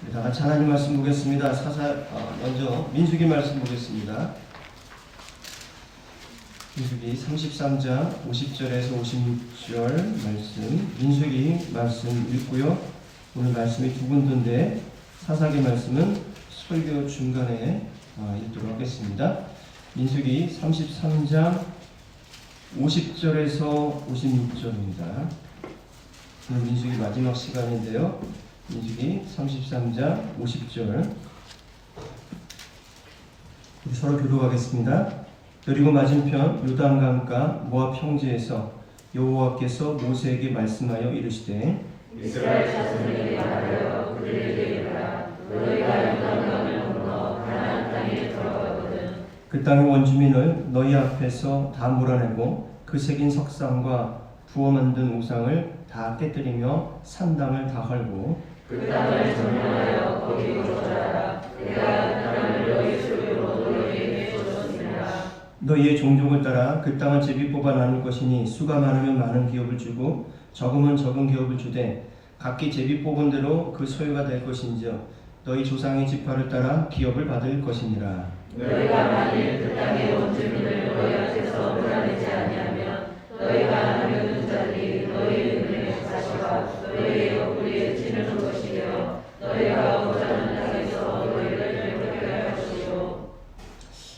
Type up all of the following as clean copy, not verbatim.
다 같이 하나님 말씀 보겠습니다. 먼저 민수기 말씀 보겠습니다. 민수기 33장 50절에서 56절 말씀, 민수기 말씀 읽고요. 오늘 말씀이 두 군데인데 사사기 말씀은 설교 중간에 읽도록 하겠습니다. 민수기 33장 50절에서 56절입니다. 오늘 민수기 마지막 시간인데요. 민수기 33장 50절 우리 서로 교독하겠습니다. 그리고 맞은편 요단강가 모압 평지에서 여호와께서 모세에게 말씀하여 이르시되 이스라엘 자손에게 말하여 그들에게 이르라 너희가 요단강을 건너 가나안 땅에 들어가거든 그 땅의 원주민을 너희 앞에서 다 몰아내고 그 새긴 석상과 부어 만든 우상을 다 깨뜨리며 산당을 다 헐고 그 땅을 점령하여 거기로 거주하라. 내가 그 땅을 너희 소유로 너희에게 줬습니다. 너희의 종족을 따라 그 땅을 제비 뽑아 나눌 것이니 수가 많으면 많은 기업을 주고 적으면 적은 기업을 주되 각기 제비 뽑은 대로 그 소유가 될 것인지여 너희 조상의 지파를 따라 기업을 받을 것이니라. 너희가 만일 그 땅의 원주민을 너희 앞에서 몰아내지 아니하면 너희가 남겨둔 자들이 너희 은혜의 사시와 너희의 옆구리에 찌르는 것이며 너희가 거주하는 땅에서 너희를 괴롭게 할 것이요.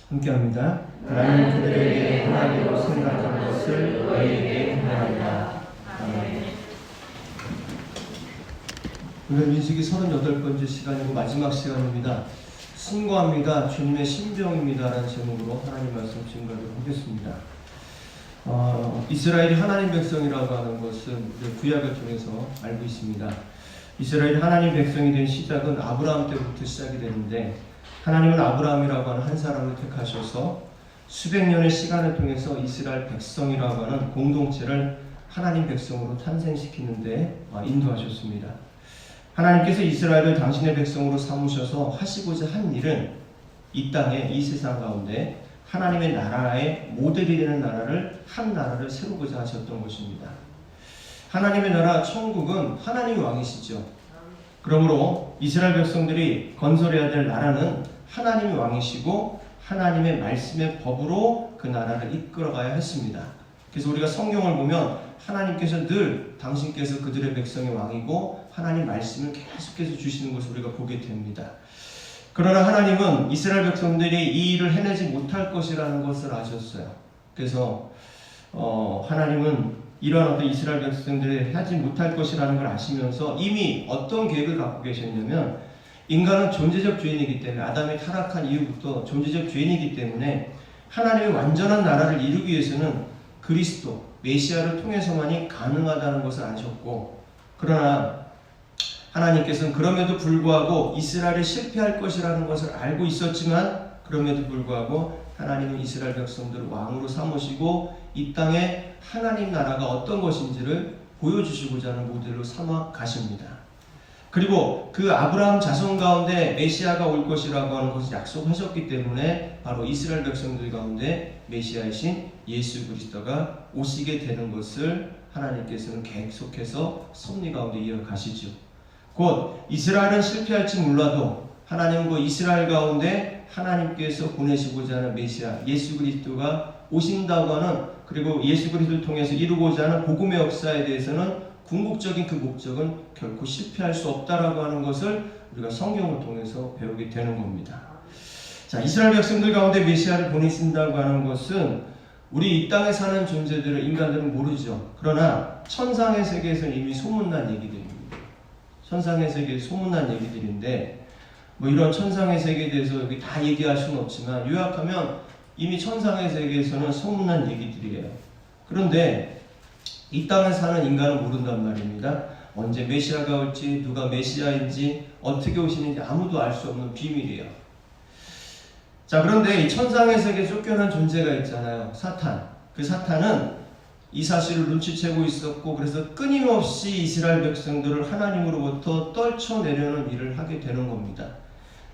함께합니다. 나는 그들에게 하나님으로 생각한 것을 너희에게 행하리라. 아멘. 오늘 민수기 38번째 시간이고 마지막 시간입니다. 승고합니다. 주님의 신병입니다. 라는 제목으로 하나님 말씀 증거하도록 하겠습니다. 이스라엘이 하나님 백성이라고 하는 것은 구약을 통해서 알고 있습니다. 이스라엘이 하나님 백성이 된 시작은 아브라함 때부터 시작이 되는데 하나님은 아브라함이라고 하는 한 사람을 택하셔서 수백 년의 시간을 통해서 이스라엘 백성이라고 하는 공동체를 하나님 백성으로 탄생시키는데 인도하셨습니다. 하나님께서 이스라엘을 당신의 백성으로 삼으셔서 하시고자 한 일은 이 땅에 이 세상 가운데 하나님의 나라의 모델이 되는 나라를 한 나라를 세우고자 하셨던 것입니다. 하나님의 나라 천국은 하나님이 왕이시죠. 그러므로 이스라엘 백성들이 건설해야 될 나라는 하나님이 왕이시고 하나님의 말씀의 법으로 그 나라를 이끌어가야 했습니다. 그래서 우리가 성경을 보면 하나님께서 늘 당신께서 그들의 백성의 왕이고 하나님 말씀을 계속해서 주시는 것을 우리가 보게 됩니다. 그러나 하나님은 이스라엘 백성들이 이 일을 해내지 못할 것이라는 것을 아셨어요. 그래서 하나님은 이러한 어떤 이스라엘 백성들이 하지 못할 것이라는 걸 아시면서 이미 어떤 계획을 갖고 계셨냐면 인간은 존재적 죄인이기 때문에 아담이 타락한 이후부터 존재적 죄인이기 때문에 하나님의 완전한 나라를 이루기 위해서는 그리스도, 메시아를 통해서만이 가능하다는 것을 아셨고 그러나 하나님께서는 그럼에도 불구하고 이스라엘이 실패할 것이라는 것을 알고 있었지만 그럼에도 불구하고 하나님은 이스라엘 백성들을 왕으로 삼으시고 이 땅에 하나님 나라가 어떤 것인지를 보여주시고자 하는 모델로 삼아 가십니다. 그리고 그 아브라함 자손 가운데 메시아가 올 것이라고 하는 것을 약속하셨기 때문에 바로 이스라엘 백성들 가운데 메시아이신 예수 그리스도가 오시게 되는 것을 하나님께서는 계속해서 섭리 가운데 이어가시죠. 곧 이스라엘은 실패할지 몰라도 하나님은 그 이스라엘 가운데 하나님께서 보내시고자 하는 메시아 예수 그리스도가 오신다고 하는 그리고 예수 그리스도를 통해서 이루고자 하는 복음의 역사에 대해서는 궁극적인 그 목적은 결코 실패할 수 없다라고 하는 것을 우리가 성경을 통해서 배우게 되는 겁니다. 자, 이스라엘 백성들 가운데 메시아를 보내신다고 하는 것은 우리 이 땅에 사는 존재들을 인간들은 모르죠. 그러나 천상의 세계에서는 이미 소문난 얘기들입니다. 천상의 세계에서 소문난 얘기들인데 이런 천상의 세계에 대해서 여기 다 얘기할 수는 없지만 요약하면 이미 천상의 세계에서는 소문난 얘기들이에요. 그런데 이 땅에 사는 인간은 모른단 말입니다. 언제 메시아가 올지 누가 메시아인지 어떻게 오시는지 아무도 알 수 없는 비밀이에요. 자, 그런데 이 천상의 세계에 쫓겨난 존재가 있잖아요. 사탄. 그 사탄은 이 사실을 눈치채고 있었고 그래서 끊임없이 이스라엘 백성들을 하나님으로부터 떨쳐내려는 일을 하게 되는 겁니다.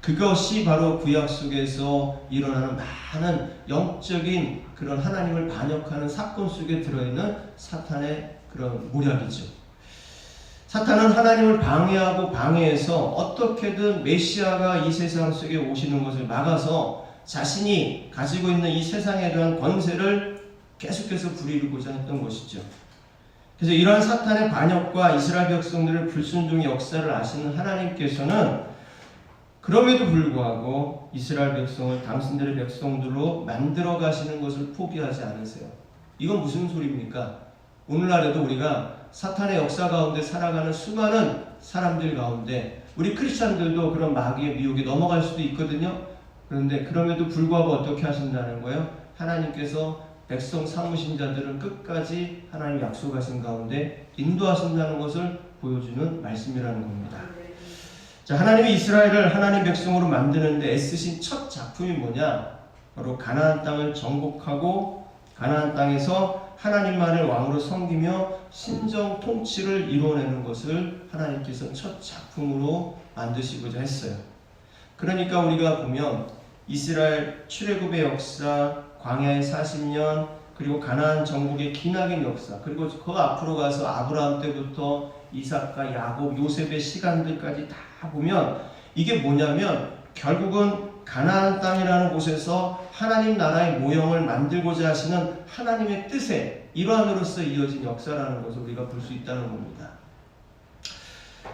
그것이 바로 구약 속에서 일어나는 많은 영적인 그런 하나님을 반역하는 사건 속에 들어있는 사탄의 그런 모략이죠. 사탄은 하나님을 방해하고 방해해서 어떻게든 메시아가 이 세상 속에 오시는 것을 막아서 자신이 가지고 있는 이 세상에 대한 권세를 계속해서 부리고자 했던 것이죠. 그래서 이러한 사탄의 반역과 이스라엘 백성들의 불순종의 역사를 아시는 하나님께서는 그럼에도 불구하고 이스라엘 백성을 당신들의 백성들로 만들어 가시는 것을 포기하지 않으세요. 이건 무슨 소리입니까? 오늘날에도 우리가 사탄의 역사 가운데 살아가는 수많은 사람들 가운데 우리 크리스찬들도 그런 마귀의 미혹에 넘어갈 수도 있거든요. 그런데 그럼에도 불구하고 어떻게 하신다는 거예요? 하나님께서 백성 삼으신 자들은 끝까지 하나님 약속하신 가운데 인도하신다는 것을 보여주는 말씀이라는 겁니다. 자, 하나님이 이스라엘을 하나님 백성으로 만드는데 애쓰신 첫 작품이 뭐냐? 바로 가나안 땅을 정복하고 가나안 땅에서 하나님만을 왕으로 섬기며 신정 통치를 이루어내는 것을 하나님께서 첫 작품으로 만드시고자 했어요. 그러니까 우리가 보면 이스라엘 출애굽의 역사, 광야의 40년, 그리고 가나안 정복의 기나긴 역사, 그리고 그 앞으로 가서 아브라함 때부터 이삭과 야곱, 요셉의 시간들까지 다 보면 이게 뭐냐면 결국은 가나안 땅이라는 곳에서 하나님 나라의 모형을 만들고자 하시는 하나님의 뜻의 일환으로서 이어진 역사라는 것을 우리가 볼 수 있다는 겁니다.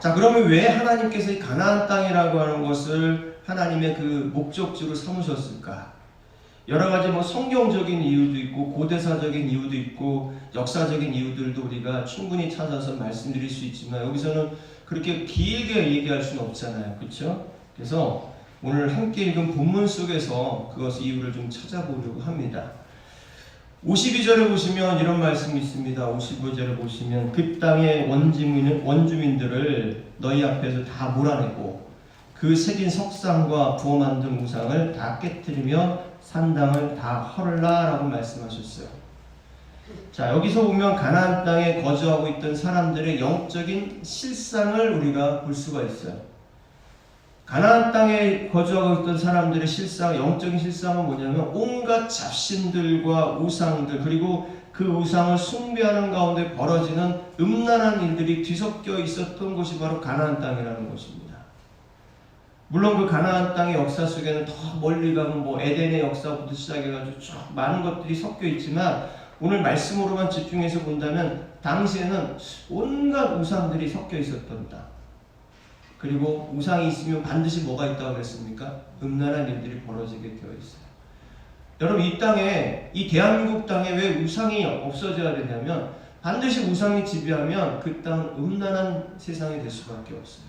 자, 그러면 왜 하나님께서 이 가나안 땅이라고 하는 것을 하나님의 그 목적지로 삼으셨을까? 여러 가지 성경적인 이유도 있고 고대사적인 이유도 있고 역사적인 이유들도 우리가 충분히 찾아서 말씀드릴 수 있지만 여기서는 그렇게 길게 얘기할 수는 없잖아요. 그렇죠? 그래서 오늘 함께 읽은 본문 속에서 그것의 이유를 좀 찾아보려고 합니다. 52절에 보시면 이런 말씀이 있습니다. 55절에 보시면 그 땅의 원주민들을 너희 앞에서 다 몰아내고 그 새긴 석상과 부어 만든 우상을 다 깨뜨리며 산당을 다 헐라 라고 말씀하셨어요. 자, 여기서 보면 가나안 땅에 거주하고 있던 사람들의 영적인 실상을 우리가 볼 수가 있어요. 가나안 땅에 거주하고 있던 사람들의 실상, 영적인 실상은 뭐냐면 온갖 잡신들과 우상들, 그리고 그 우상을 숭배하는 가운데 벌어지는 음란한 일들이 뒤섞여 있었던 곳이 바로 가나안 땅이라는 것입니다. 물론 그 가나안 땅의 역사 속에는 더 멀리 가면 에덴의 역사부터 시작해가지고 쭉 많은 것들이 섞여 있지만 오늘 말씀으로만 집중해서 본다면 당시에는 온갖 우상들이 섞여 있었던 땅. 그리고 우상이 있으면 반드시 뭐가 있다고 그랬습니까? 음란한 일들이 벌어지게 되어 있어요. 여러분, 이 땅에, 이 대한민국 땅에 왜 우상이 없어져야 되냐면 반드시 우상이 지배하면 그 땅은 음란한 세상이 될 수밖에 없어요.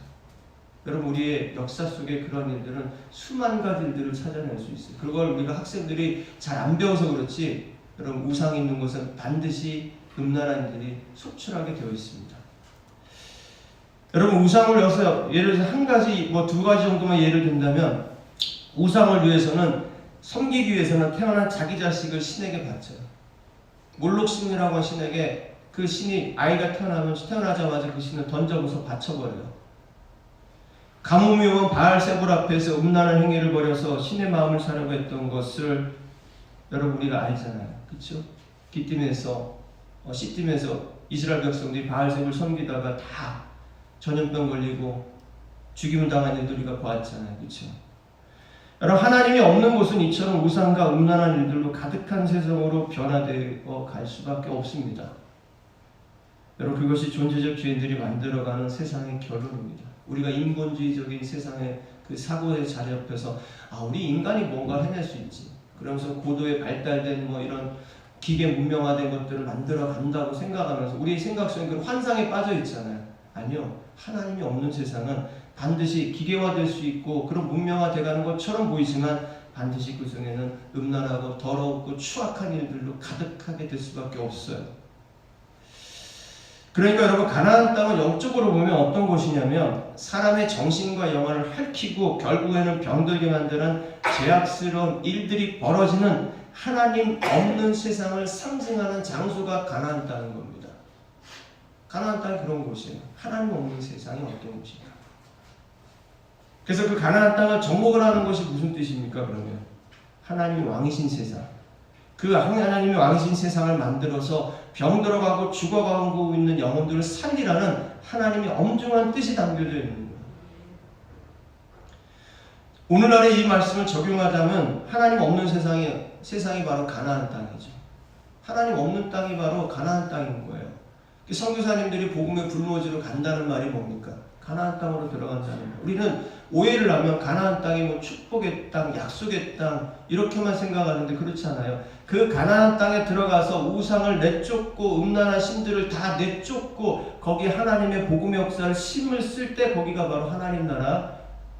여러분, 우리의 역사 속에 그런 일들은 수만 가지 일들을 찾아낼 수 있어요. 그걸 우리가 학생들이 잘 안 배워서 그렇지, 여러분, 우상이 있는 곳은 반드시 음란한 일들이 속출하게 되어 있습니다. 여러분, 우상을 여기서 예를 들어서 한 가지, 두 가지 정도만 예를 든다면 우상을 위해서는 섬기기 위해서는 태어난 자기 자식을 신에게 바쳐요. 몰록신이라고 하는 신에게 그 신이 아이가 태어나자마자 그 신을 던져서 바쳐버려요. 가뭄이 오면 바알세불 앞에서 음란한 행위를 벌여서 신의 마음을 사려고 했던 것을 여러분 우리가 알잖아요. 그렇죠? 기띠면서 씻기면서 이스라엘 백성들이 바알세불 섬기다가 다 전염병 걸리고 죽임을 당한 일들 우리가 보았잖아요. 그렇죠? 여러분, 하나님이 없는 곳은 이처럼 우상과 음란한 일들로 가득한 세상으로 변화되어 갈 수밖에 없습니다. 여러분, 그것이 존재적 주인들이 만들어가는 세상의 결론입니다. 우리가 인본주의적인 세상의 그 사고의 자리 옆에서 우리 인간이 뭔가를 해낼 수 있지, 그러면서 고도의 발달된 이런 기계 문명화된 것들을 만들어 간다고 생각하면서 우리의 생각 속에 그 환상에 빠져 있잖아요. 아니요. 하나님이 없는 세상은 반드시 기계화될 수 있고 그런 문명화되어가는 것처럼 보이지만 반드시 그 중에는 음란하고 더럽고 추악한 일들로 가득하게 될 수밖에 없어요. 그러니까 여러분, 가나안 땅은 영적으로 보면 어떤 곳이냐면 사람의 정신과 영혼을 핥히고 결국에는 병들게 만드는 죄악스러운 일들이 벌어지는 하나님 없는 세상을 상징하는 장소가 가나안 땅인 겁니다. 가나안 땅이 그런 곳이에요. 하나님 없는 세상이 어떤 곳인가. 그래서 그 가나안 땅을 정복을 하는 것이 무슨 뜻입니까? 그러면 하나님이 왕이신 세상, 그 하나님의 왕이신 세상을 만들어서 병들어가고 죽어가고 있는 영혼들을 살리라는 하나님의 엄중한 뜻이 담겨져 있는 거예요. 오늘날의 이 말씀을 적용하자면 하나님 없는 세상이 바로 가나안 땅이죠. 하나님 없는 땅이 바로 가나안 땅인 거예요. 선교사님들이 복음의 불모지로 간다는 말이 뭡니까? 가나안 땅으로 들어간다는 거예요. 우리는 오해를 하면 가나안 땅이 뭐 축복의 땅, 약속의 땅 이렇게만 생각하는데 그렇지 않아요. 그 가나안 땅에 들어가서 우상을 내쫓고 음란한 신들을 다 내쫓고 거기에 하나님의 복음의 역사를 힘을 쓸 때 거기가 바로 하나님 나라,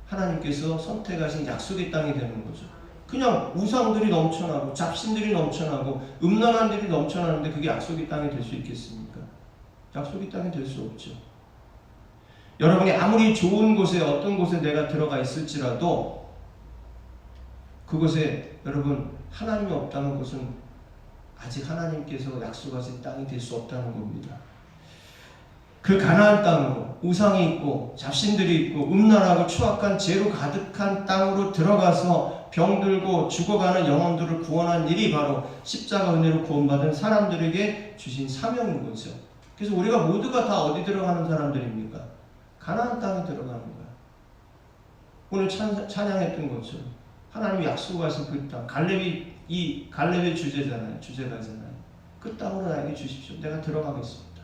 하나님께서 선택하신 약속의 땅이 되는 거죠. 그냥 우상들이 넘쳐나고 잡신들이 넘쳐나고 음란한들이 넘쳐나는데 그게 약속의 땅이 될 수 있겠습니까? 약속의 땅이 될 수 없죠. 여러분이 아무리 좋은 곳에 어떤 곳에 내가 들어가 있을지라도 그곳에 여러분 하나님이 없다는 것은 아직 하나님께서 약속하신 땅이 될 수 없다는 겁니다. 그 가나안 땅으로 우상이 있고 잡신들이 있고 음란하고 추악한 죄로 가득한 땅으로 들어가서 병들고 죽어가는 영혼들을 구원한 일이 바로 십자가 은혜로 구원받은 사람들에게 주신 사명인 거죠. 그래서 우리가 모두가 다 어디 들어가는 사람들입니까? 가나안 땅에 들어가는 거야. 오늘 찬양했던 것처럼 하나님이 약속하신 그 땅, 갈렙의 주제가잖아요. 그 땅으로 나에게 주십시오. 내가 들어가겠습니다.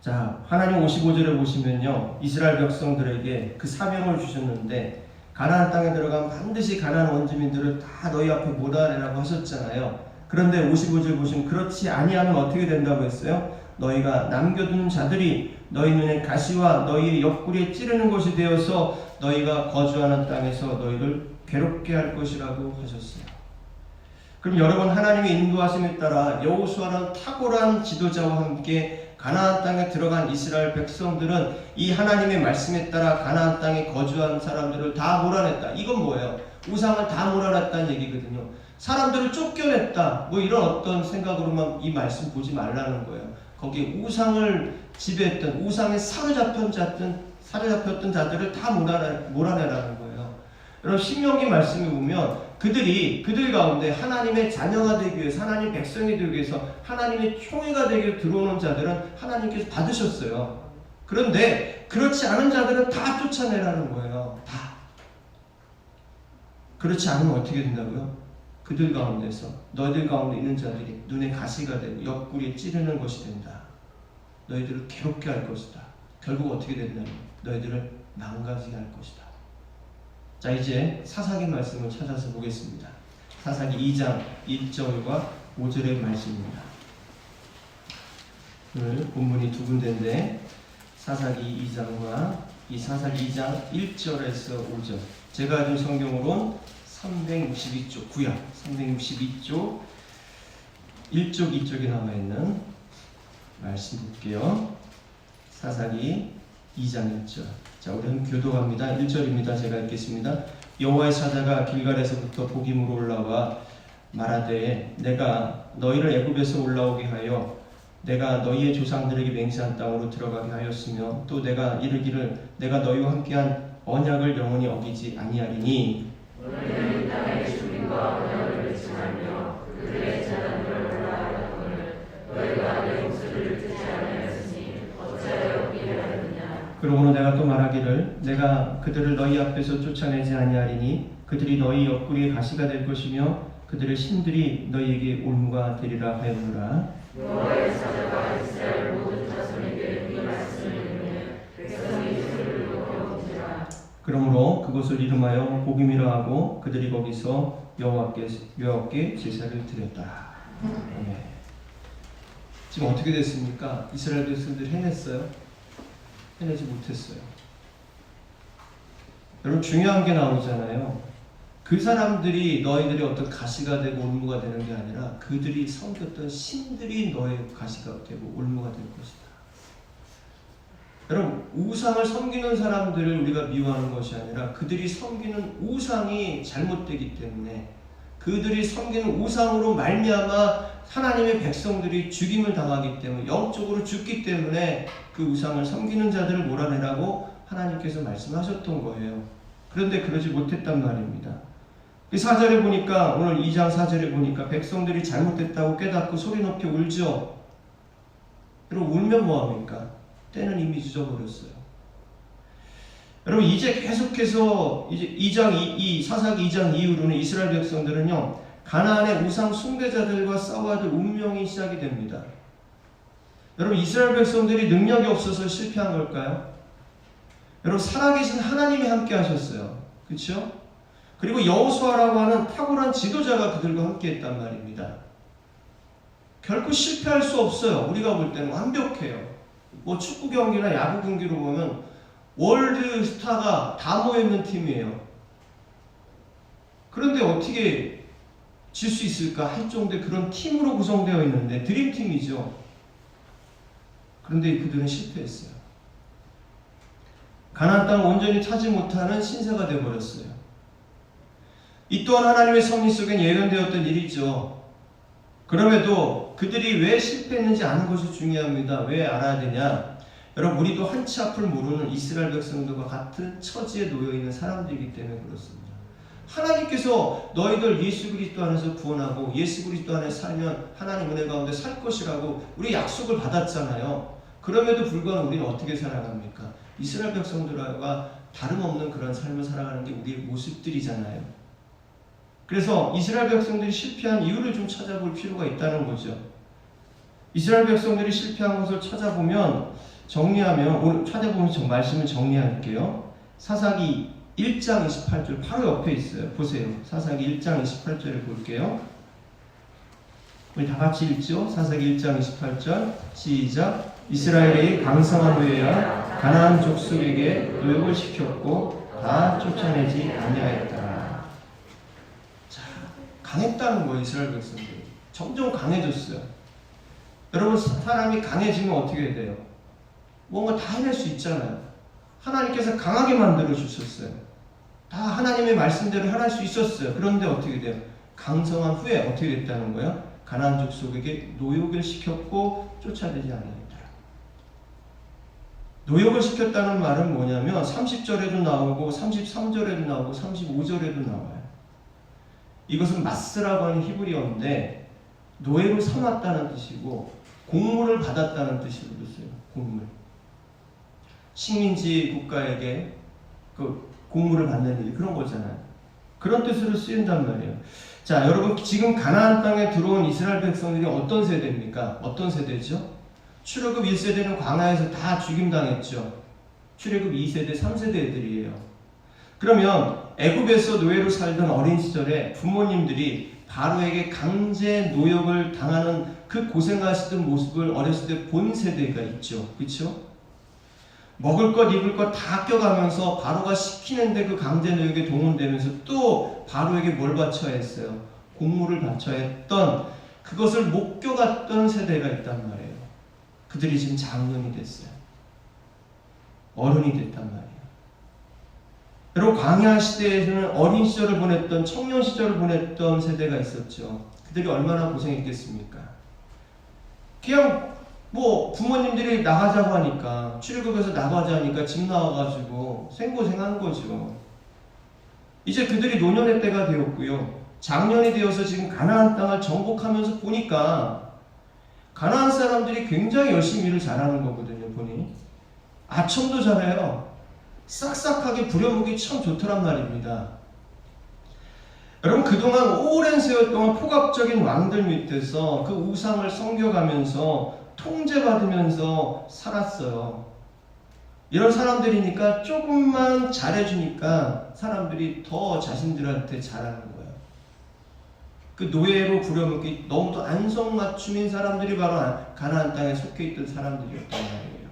자, 하나님 55절에 보시면요, 이스라엘 백성들에게 그 사명을 주셨는데 가나안 땅에 들어가면 반드시 가나안 원주민들을 다 너희 앞에 몰아내라고 하셨잖아요. 그런데 55절 보시면 그렇지 아니하면 어떻게 된다고 했어요? 너희가 남겨둔 자들이 너희 눈에 가시와 너희의 옆구리에 찌르는 것이 되어서 너희가 거주하는 땅에서 너희를 괴롭게 할 것이라고 하셨어요. 그럼 여러분, 하나님의 인도하심에 따라 여호수아라는 탁월한 지도자와 함께 가나안 땅에 들어간 이스라엘 백성들은 이 하나님의 말씀에 따라 가나안 땅에 거주한 사람들을 다 몰아냈다. 이건 뭐예요? 우상을 다 몰아냈다는 얘기거든요. 사람들을 쫓겨냈다. 뭐 이런 어떤 생각으로만 이 말씀 보지 말라는 거예요. 거기에 우상을 지배했던, 우상에 사로잡혔던 자들을 다 몰아내라는 거예요. 여러분, 신명기 말씀에 보면 그들 가운데 하나님의 자녀가 되기 위해서, 하나님 백성이 되기 위해서, 하나님의 총회가 되기 위해서 들어오는 자들은 하나님께서 받으셨어요. 그런데 그렇지 않은 자들은 다 쫓아내라는 거예요. 다. 그렇지 않으면 어떻게 된다고요? 그들 가운데서, 너희들 가운데 있는 자들이 눈에 가시가 되고 옆구리에 찌르는 것이 된다. 너희들을 괴롭게 할 것이다. 결국 어떻게 된다면 너희들을 망가지게 할 것이다. 자, 이제 사사기 말씀을 찾아서 보겠습니다. 사사기 2장 1절과 5절의 말씀입니다. 오늘 본문이 두 군데인데 사사기 2장과 이 사사기 2장 1절에서 5절, 제가 가진 성경으로는 362쪽, 구약 362쪽 1쪽 2쪽에 남아있는 말씀 볼게요. 사사기 2장 1절. 자, 우리는 교독합니다. 1절입니다. 제가 읽겠습니다. 여호와의 사자가 길갈에서부터 복임으로 올라와 말하되 내가 너희를 애굽에서 올라오게 하여 내가 너희의 조상들에게 맹세한 땅으로 들어가게 하였으며 또 내가 이르기를 내가 너희와 함께한 언약을 영원히 어기지 아니하리니 너희는 이 땅의 주민과 언약을 잊지 말며 그들의 재단들을 올라하였거늘 너희가 내 목소리를 듣지 아니하였으니 어찌하여 어기게 하였느냐. 그러므로 내가 또 말하기를 내가 그들을 너희 앞에서 쫓아내지 아니하리니 그들이 너희 옆구리에 가시가 될 것이며 그들의 신들이 너희에게 올무가 되리라 하였노라. 여호와의 사자가 이스라엘 모든 자손에게 이 말씀을 이르매 백성이 주를 높여온지라. 그러므로 그것을 이름하여 복임이라 하고 그들이 거기서 여호와께 제사를 드렸다. 아멘. 지금 어떻게 됐습니까? 이스라엘 백성들이 해냈어요? 해내지 못했어요. 여러분, 중요한 게 나오잖아요. 그 사람들이 너희들이 어떤 가시가 되고 올무가 되는 게 아니라 그들이 섬겼던 신들이 너의 가시가 되고 올무가 될 것이다. 여러분, 우상을 섬기는 사람들을 우리가 미워하는 것이 아니라 그들이 섬기는 우상이 잘못되기 때문에, 그들이 섬기는 우상으로 말미암아 하나님의 백성들이 죽임을 당하기 때문에, 영적으로 죽기 때문에 그 우상을 섬기는 자들을 몰아내라고 하나님께서 말씀하셨던 거예요. 그런데 그러지 못했단 말입니다. 그 4절에 보니까, 오늘 2장 4절에 보니까 백성들이 잘못됐다고 깨닫고 소리 높여 울죠. 여러분, 울면 뭐합니까? 때는 이미 늦어버렸어요. 여러분, 이제 계속해서 이제 사사기 2장 이후로는 이스라엘 백성들은요, 가나안의 우상 숭배자들과 싸워야 될 운명이 시작이 됩니다. 여러분, 이스라엘 백성들이 능력이 없어서 실패한 걸까요? 여러분, 살아계신 하나님이 함께 하셨어요. 그렇죠? 그리고 여호수아라고 하는 탁월한 지도자가 그들과 함께 했단 말입니다. 결코 실패할 수 없어요. 우리가 볼 때는 완벽해요. 뭐 축구 경기나 야구 경기로 보면 월드 스타가 다 모여있는 팀이에요. 그런데 어떻게 질 수 있을까 할 정도의 그런 팀으로 구성되어 있는데, 드림팀이죠. 그런데 그들은 실패했어요. 가나안 땅을 온전히 차지 못하는 신세가 되어버렸어요. 이 또한 하나님의 섭리 속엔 예견되었던 일이죠. 그럼에도 그들이 왜 실패했는지 아는 것이 중요합니다. 왜 알아야 되냐? 여러분, 우리도 한치 앞을 모르는 이스라엘 백성들과 같은 처지에 놓여있는 사람들이기 때문에 그렇습니다. 하나님께서 너희들 예수 그리스도 안에서 구원하고 예수 그리스도 안에 살면 하나님 은혜 가운데 살 것이라고 우리 약속을 받았잖아요. 그럼에도 불구하고 우리는 어떻게 살아갑니까? 이스라엘 백성들과 다름없는 그런 삶을 살아가는 게 우리의 모습들이잖아요. 그래서 이스라엘 백성들이 실패한 이유를 좀 찾아볼 필요가 있다는 거죠. 이스라엘 백성들이 실패한 것을 찾아보면, 오늘 찾아보면 말씀을 정리할게요. 사사기 1장 28절 바로 옆에 있어요. 보세요. 사사기 1장 28절을 볼게요. 우리 다 같이 읽죠? 사사기 1장 28절 시작. 이스라엘이 강성한 후에야 가나안 족속에게 노역을 시켰고 다 쫓아내지 아니하였더라. 자, 강했다는 거예요. 이스라엘 백성들이 점점 강해졌어요. 여러분, 사람이 강해지면 어떻게 돼요? 뭔가 다 해낼 수 있잖아요. 하나님께서 강하게 만들어 주셨어요. 다 하나님의 말씀대로 해낼 수 있었어요. 그런데 어떻게 돼요? 강성한 후에 어떻게 됐다는 거예요? 가나안 족속에게 노역을 시켰고 쫓아내지 않았더라. 노역을 시켰다는 말은 뭐냐면 30절에도 나오고 33절에도 나오고 35절에도 나와요. 이것은 마스라고 하는 히브리어인데 노예로 삼았다는 뜻이고 공물을 받았다는 뜻으로 써요. 공물. 식민지 국가에게 그 공물을 받는 일, 그런 거잖아요. 그런 뜻으로 쓰인단 말이에요. 자, 여러분, 지금 가나안 땅에 들어온 이스라엘 백성들이 어떤 세대입니까? 어떤 세대죠? 출애굽 1세대는 광야에서 다 죽임당했죠. 출애굽 2세대, 3세대 애들이에요. 그러면 애굽에서 노예로 살던 어린 시절에 부모님들이 바로에게 강제 노역을 당하는 그 고생하시던 모습을 어렸을 때 본 세대가 있죠. 그렇죠? 먹을 것 입을 것 다 껴가면서 바로가 시키는데 그 강제 노역에 동원되면서 또 바로에게 뭘 바쳐야 했어요? 공물을 바쳐야 했던, 그것을 못 껴갔던 세대가 있단 말이에요. 그들이 지금 장년이 됐어요. 어른이 됐단 말이에요. 여러분, 광야 시대에서는 어린 시절을 보냈던, 청년 시절을 보냈던 세대가 있었죠. 그들이 얼마나 고생했겠습니까? 그냥 뭐 부모님들이 나가자고 하니까, 출애굽에서 나가자 하니까 집 나와가지고 생고생한 거죠. 이제 그들이 노년의 때가 되었고요. 장년이 되어서 지금 가나안 땅을 정복하면서 보니까 가나안 사람들이 굉장히 열심히 일을 잘하는 거거든요. 보니 아첨도 잘해요. 싹싹하게 부려먹기 참 좋더란 말입니다. 여러분, 그동안 오랜 세월 동안 포갑적인 왕들 밑에서 그 우상을 섬겨가면서 통제받으면서 살았어요. 이런 사람들이니까 조금만 잘해주니까 사람들이 더 자신들한테 잘하는 거예요. 그 노예로 부려먹기 너무도 안성맞춤인 사람들이 바로 가나안 땅에 속해 있던 사람들이었단 말이에요.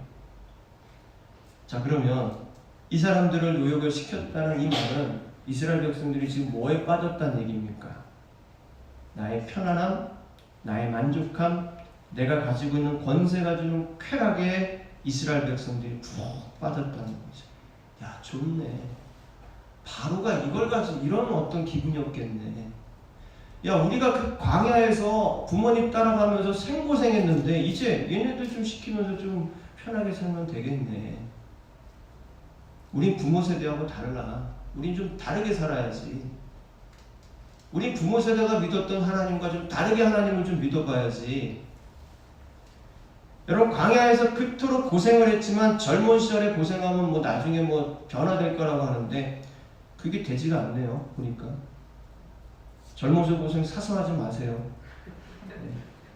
자, 그러면 이 사람들을 노역을 시켰다는 이 말은 이스라엘 백성들이 지금 뭐에 빠졌다는 얘기입니까? 나의 편안함, 나의 만족함, 내가 가지고 있는 권세가 주는 쾌락에 이스라엘 백성들이 푹 빠졌다는 거죠. 야, 좋네. 바로가 이걸 가지고 이런 어떤 기분이었겠네. 야, 우리가 그 광야에서 부모님 따라가면서 생고생했는데 이제 얘네들 좀 시키면서 좀 편하게 살면 되겠네. 우린 부모 세대하고 달라. 우린 좀 다르게 살아야지. 우리 부모 세대가 믿었던 하나님과 좀 다르게 하나님을 좀 믿어봐야지. 여러분, 광야에서 그토록 고생을 했지만 젊은 시절에 고생하면 뭐 나중에 뭐 변화될 거라고 하는데 그게 되지가 않네요. 보니까 젊어서 고생 사서하지 마세요.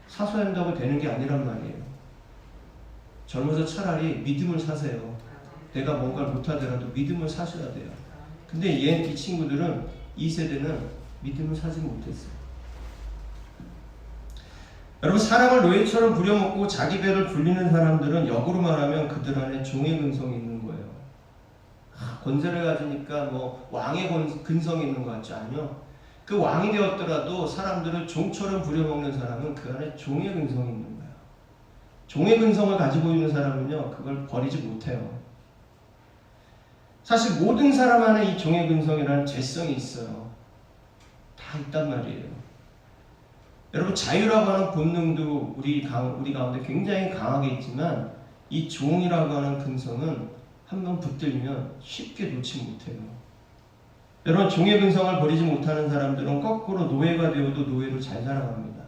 사소한다고 되는 게 아니란 말이에요. 젊어서 차라리 믿음을 사세요. 내가 뭔가를 못하더라도 믿음을 사셔야 돼요. 근데 이 친구들은, 이 세대는 믿음을 사지 못했어요. 여러분, 사람을 노예처럼 부려먹고 자기 배를 불리는 사람들은 역으로 말하면 그들 안에 종의 근성이 있는 거예요. 권세를 가지니까 뭐 왕의 근성이 있는 것 같죠? 아니요. 그 왕이 되었더라도 사람들을 종처럼 부려먹는 사람은 그 안에 종의 근성이 있는 거예요. 종의 근성을 가지고 있는 사람은요, 그걸 버리지 못해요. 사실 모든 사람 안에 이 종의 근성이라는 죄성이 있어요. 다 있단 말이에요. 여러분, 자유라고 하는 본능도 우리 가운데 굉장히 강하게 있지만 이 종이라고 하는 근성은 한번 붙들면 쉽게 놓지 못해요. 여러분, 종의 근성을 버리지 못하는 사람들은 거꾸로 노예가 되어도 노예로 잘 살아갑니다.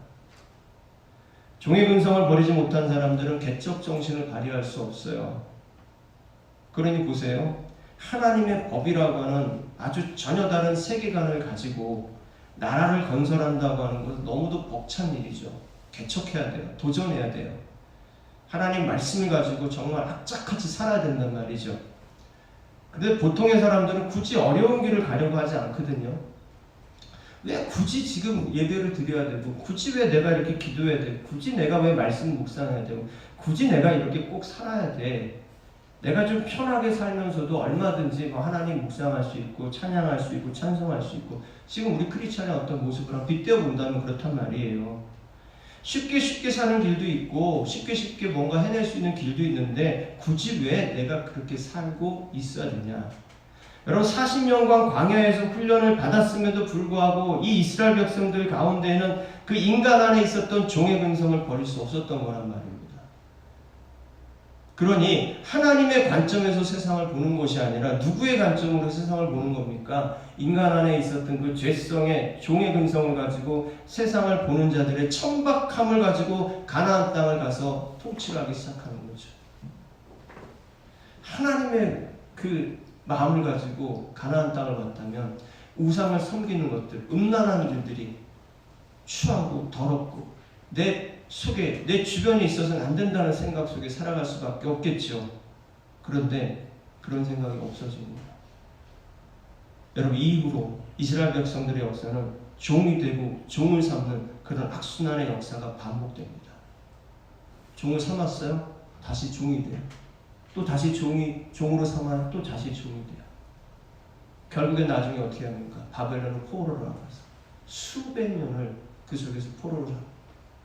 종의 근성을 버리지 못한 사람들은 개척 정신을 발휘할 수 없어요. 그러니 보세요. 하나님의 법이라고 하는 아주 전혀 다른 세계관을 가지고 나라를 건설한다고 하는 것은 너무도 벅찬 일이죠. 개척해야 돼요. 도전해야 돼요. 하나님 말씀을 가지고 정말 악착같이 살아야 된단 말이죠. 근데 보통의 사람들은 굳이 어려운 길을 가려고 하지 않거든요. 왜 굳이 지금 예배를 드려야 되고, 굳이 왜 내가 이렇게 기도해야 되고, 굳이 내가 왜 말씀 묵상해야 되고, 굳이 내가 이렇게 꼭 살아야 돼. 내가 좀 편하게 살면서도 얼마든지 뭐 하나님 묵상할 수 있고, 찬양할 수 있고, 찬송할 수 있고, 지금 우리 크리스찬의 어떤 모습을 빗대어 본다면 그렇단 말이에요. 쉽게 사는 길도 있고, 쉽게 뭔가 해낼 수 있는 길도 있는데 굳이 왜 내가 그렇게 살고 있어야 되냐. 여러분, 40년간 광야에서 훈련을 받았음에도 불구하고 이 이스라엘 백성들 가운데에는 그 인간 안에 있었던 종의 근성을 버릴 수 없었던 거란 말입니다. 그러니 하나님의 관점에서 세상을 보는 것이 아니라 누구의 관점으로 세상을 보는 겁니까? 인간 안에 있었던 그 죄성의 종의 근성을 가지고 세상을 보는 자들의 천박함을 가지고 가나안 땅을 가서 통치를 하기 시작하는 거죠. 하나님의 그 마음을 가지고 가나안 땅을 갔다면 우상을 섬기는 것들, 음란한 일들이 추하고 더럽고 내 속에, 내 주변에 있어서는 안 된다는 생각 속에 살아갈 수밖에 없겠죠. 그런데 그런 생각이 없어집니다. 여러분, 이 이후로 이스라엘 백성들의 역사는 종이 되고 종을 삼는 그런 악순환의 역사가 반복됩니다. 종을 삼았어요? 다시 종이 돼요. 또 다시 종으로 삼아요? 또 다시 종이 돼요. 결국엔 나중에 어떻게 합니까? 바벨론은 포로로 나가서 수백 년을 그 속에서 포로로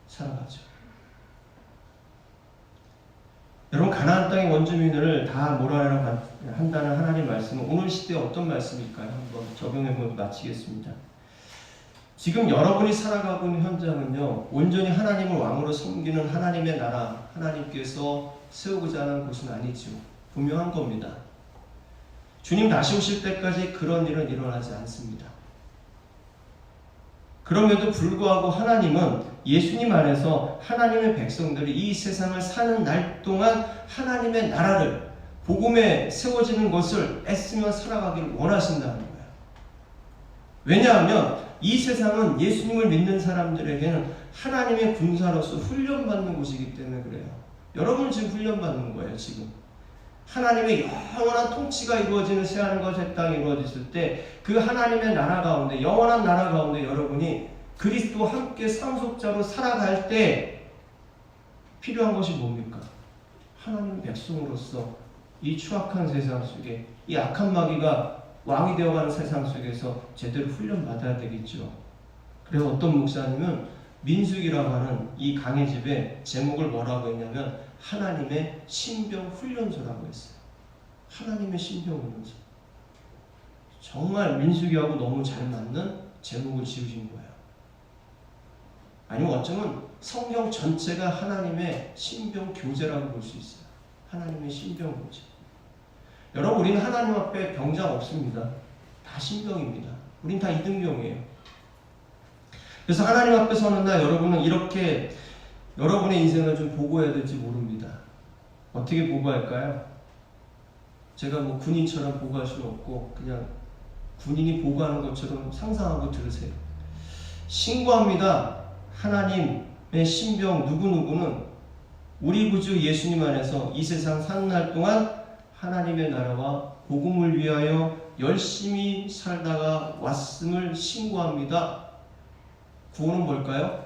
살아가죠. 여러분, 가나안 땅의 원주민을 다 몰아내라 한다는 하나님 말씀은 오늘 시대에 어떤 말씀일까요? 한번 적용해보고 마치겠습니다. 지금 여러분이 살아가고 있는 현장은요, 온전히 하나님을 왕으로 섬기는 하나님의 나라, 하나님께서 세우고자 하는 곳은 아니죠. 분명한 겁니다. 주님 다시 오실 때까지 그런 일은 일어나지 않습니다. 그럼에도 불구하고 하나님은 예수님 안에서 하나님의 백성들이 이 세상을 사는 날 동안 하나님의 나라를, 복음에 세워지는 것을 애쓰며 살아가기를 원하신다는 거예요. 왜냐하면 이 세상은 예수님을 믿는 사람들에게는 하나님의 군사로서 훈련받는 곳이기 때문에 그래요. 여러분 지금 훈련받는 거예요. 지금 하나님의 영원한 통치가 이루어지는 새하늘과 새 땅이 이루어졌을 때 그 하나님의 나라 가운데, 영원한 나라 가운데 여러분이 그리스도와 함께 상속자로 살아갈 때 필요한 것이 뭡니까? 하나님 백성으로서 이 추악한 세상 속에, 이 악한 마귀가 왕이 되어가는 세상 속에서 제대로 훈련받아야 되겠죠. 그래서 어떤 목사님은 민수기라고 하는 이 강의 집에 제목을 뭐라고 했냐면 하나님의 신병 훈련소라고 했어요. 하나님의 신병 훈련소. 정말 민수기하고 너무 잘 맞는 제목을 지으신 거예요. 아니면 어쩌면 성경 전체가 하나님의 신병 교재라고 볼 수 있어요. 하나님의 신병 교재. 여러분, 우리는 하나님 앞에 병장 없습니다. 다 신병입니다. 우린 다 이등병이에요. 그래서 하나님 앞에 서는 날 여러분은 이렇게 여러분의 인생을 좀 보고해야 될지 모릅니다. 어떻게 보고할까요? 제가 뭐 군인처럼 보고할 수는 없고 그냥 군인이 보고하는 것처럼 상상하고 들으세요. 신고합니다. 하나님의 신병 누구누구는 우리 구주 예수님 안에서 이 세상 사는 날 동안 하나님의 나라와 복음을 위하여 열심히 살다가 왔음을 신고합니다. 구원은 뭘까요?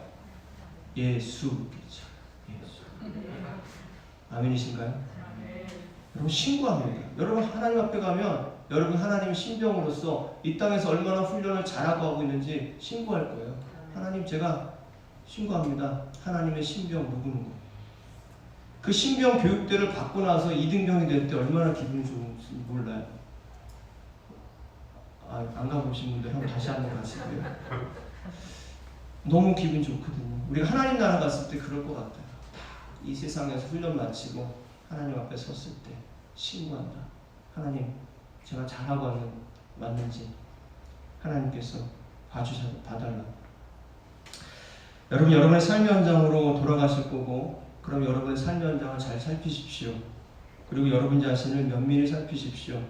예수겠죠. 예수. 아멘이신가요? 여러분 신고합니다. 여러분 하나님 앞에 가면 여러분 하나님 신병으로서 이 땅에서 얼마나 훈련을 잘하고 하고 있는지 신고할 거예요. 하나님 제가 신고합니다. 하나님의 신병 누구누구. 그 신병 교육대를 받고 나서 2등병이 될 때 얼마나 기분이 좋은지 몰라요. 안 가보신 분들 한번 다시 한번 가시고요. 너무 기분 좋거든요. 우리가 하나님 나라 갔을 때 그럴 것 같아요. 이 세상에서 훈련 마치고 하나님 앞에 섰을 때 신고한다. 하나님 제가 잘하고 왔는지 하나님께서 봐달라. 여러분 여러분의 삶의 현장으로 돌아가실 거고 그럼 여러분의 삶의 현장을 잘 살피십시오. 그리고 여러분 자신을 면밀히 살피십시오.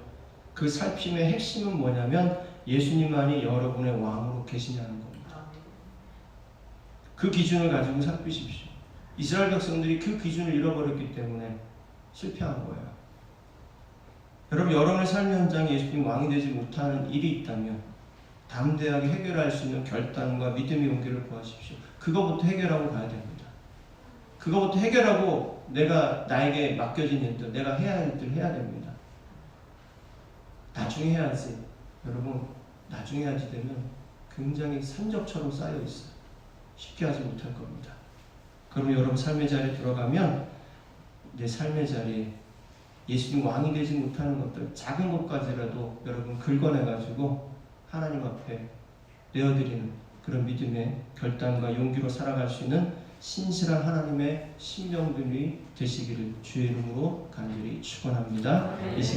그 살핌의 핵심은 뭐냐면 예수님만이 여러분의 왕으로 계시냐는 겁니다. 그 기준을 가지고 살피십시오. 이스라엘 백성들이 그 기준을 잃어버렸기 때문에 실패한 거예요. 여러분 여러분의 삶의 현장에 예수님 왕이 되지 못하는 일이 있다면 담대하게 해결할 수 있는 결단과 믿음의 용기를 구하십시오. 그거부터 해결하고 가야 됩니다. 그거부터 해결하고 나에게 맡겨진 일들, 내가 해야 할 일들 해야 됩니다. 나중에 해야지. 여러분 나중에 해야지 되면 굉장히 산적처럼 쌓여 있어요. 쉽게 하지 못할 겁니다. 그러면 여러분 삶의 자리에 들어가면 내 삶의 자리에 예수님 왕이 되지 못하는 것들 작은 것까지라도 여러분 긁어내가지고 하나님 앞에 내어드리는 그런 믿음의 결단과 용기로 살아갈 수 있는 신실한 하나님의 신병들이 되시기를 주의 이름으로 간절히 축원합니다. 이 시간